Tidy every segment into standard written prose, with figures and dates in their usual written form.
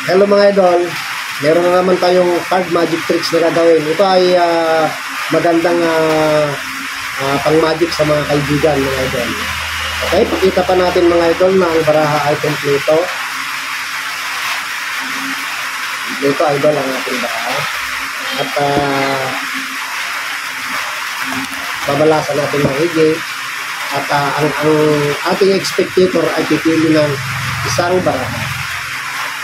Hello mga idol, meron na naman tayong card magic tricks na gagawin. Ito ay magandang pang magic sa mga kaibigan mga idol. Okay, pakita pa natin mga idol na ang baraha ay kompleto. Ito idol ang ating baraha. At babalasan natin maigi. At ang ating spectator ay pipili ng isang baraha.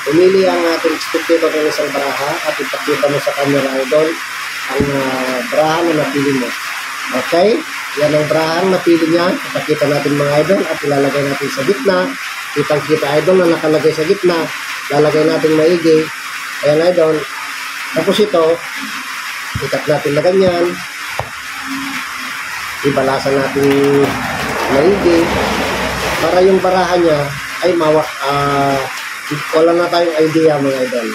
Pumili ang ating spectator ng isang baraha at ipakita mo sa camera idol ang baraha na napili mo. Okay? Yan ang baraha na napili niya. Ipakita natin mga idol at ilalagay natin sa gitna. Kitang-kita idol na nakalagay sa gitna. Lalagay natin maigi. Ayan idol. Tapos ito, ikat natin na ganyan. Ibalasan natin maigi. Para yung baraha niya ay wala na tayong idea mga idol.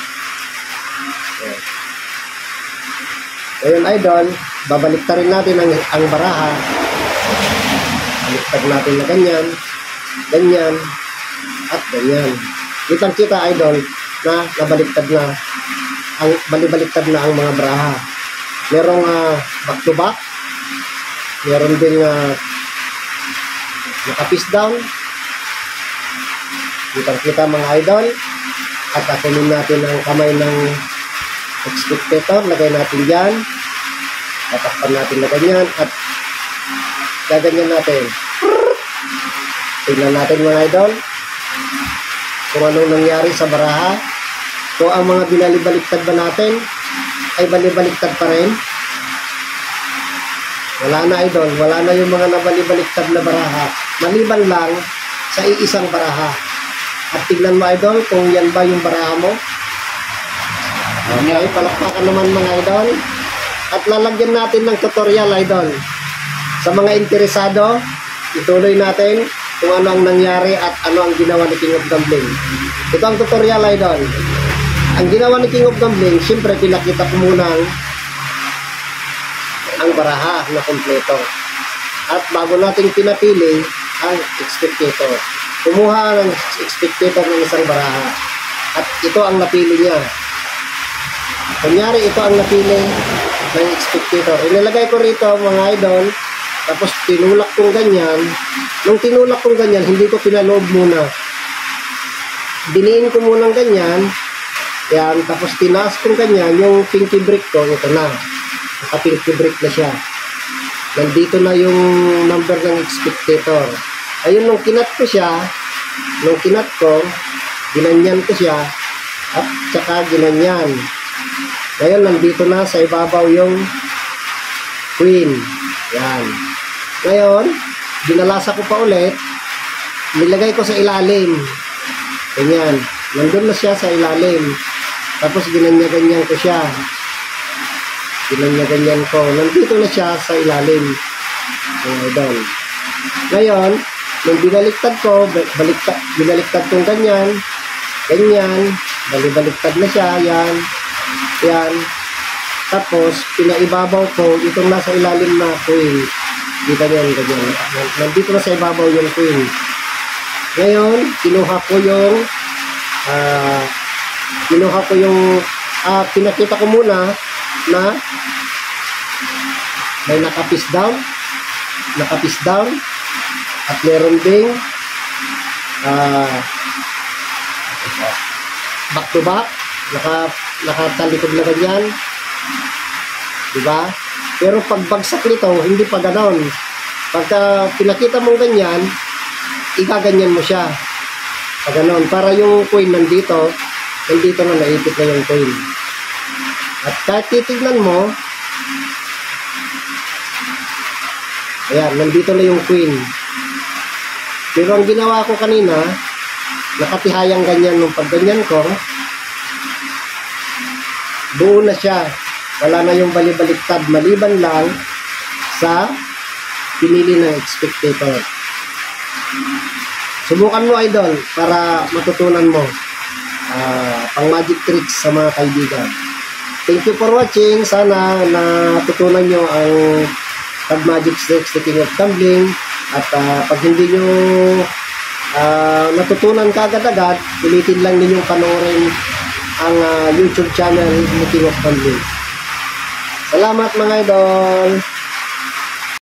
Ngayon idol, babaliktarin natin ang baraha. Baliktad natin na ganyan, ganyan, at ganyan. Kitang-kita idol na nabaliktad na, balibaliktad na ang mga baraha. Merong back to back, meron ding naka-face down. Kitang-kita mga idol. At akunin natin ang kamay ng spectator. Lagay natin dyan. Tatakpan natin na ganyan. At gaganyan natin. Tingnan natin mga idol kung anong nangyari sa baraha. Kung ang mga binalibaliktad ba natin ay balibaliktad pa rin. Wala na idol. Wala na yung mga nabalibaliktad na baraha. Maliban lang sa iisang baraha. At tignan mo idol kung yan ba yung baraha mo. Okay, palakpakan naman mga idol. At lalagyan natin ng tutorial idol. Sa mga interesado, ituloy natin kung ano ang nangyari at ano ang ginawa ni King of Gambling. Ito ang tutorial idol. Ang ginawa ni King of Gambling, siyempre pinakita ko muna ang baraha na kompleto. At bago natin pinapili ang spectator, kumuha ng spectator ng isang baraha. At ito ang napili niya. Kunyari, ito ang napili ng spectator. Inilagay ko rito mga idol. Tapos tinulak kong ganyan. Nung tinulak kong ganyan, hindi ko pinaloob muna. Diniin ko muna ng ganyan. Yan. Tapos tinaas kong ganyan. Yung pinky break ko, ito na. Naka-pinky break na siya. Nandito na yung number ng spectator. Ayun, nung kinat ko siya, ginanyan ko siya, at saka ginanyan. Ngayon, nandito na sa ibabaw yung queen. Yan. Ngayon, binalasa ko pa ulit, nilagay ko sa ilalim. Ganyan. Nandun na siya sa ilalim. Tapos, ginanya-ganyan ko siya. Ginanya-ganyan ko. Nandito na siya sa ilalim. Ayan. Ngayon, nung binaliktad ko, binaliktad kong ganyan, balibaliktad na siya, yan, yan. Tapos, pinaibabaw ko, itong nasa ilalim na queen. Kita nyo, ganyan. Nandito na sa ibabaw yung queen. Ngayon, kinuha ko yung, pinakita ko muna na may naka-face down, at meron ding back to back, nakatalikod na ganyan, diba? Pero pag bagsak nito, hindi pa ganon. Pagka pinakita mong ganyan, igaganyan mo siya pag ganon, para yung queen nandito na, naipit na yung queen. At kahit titignan mo, ayan, nandito na yung queen. Pero ang ginawa ko kanina, nakatihayang ganyan nung pagganyan ko, buo na siya. Wala na yung balibaliktad, maliban lang sa pinili ng spectator. Subukan mo idol para matutunan mo pang magic tricks sa mga kaibigan. Thank you for watching. Sana natutunan nyo ang pag magic tricks ni King of Gambling. At pag hindi nyo natutunan kagad-agad, ulitin lang ninyong panoorin ang YouTube channel ni King of Convent. Salamat mga idol!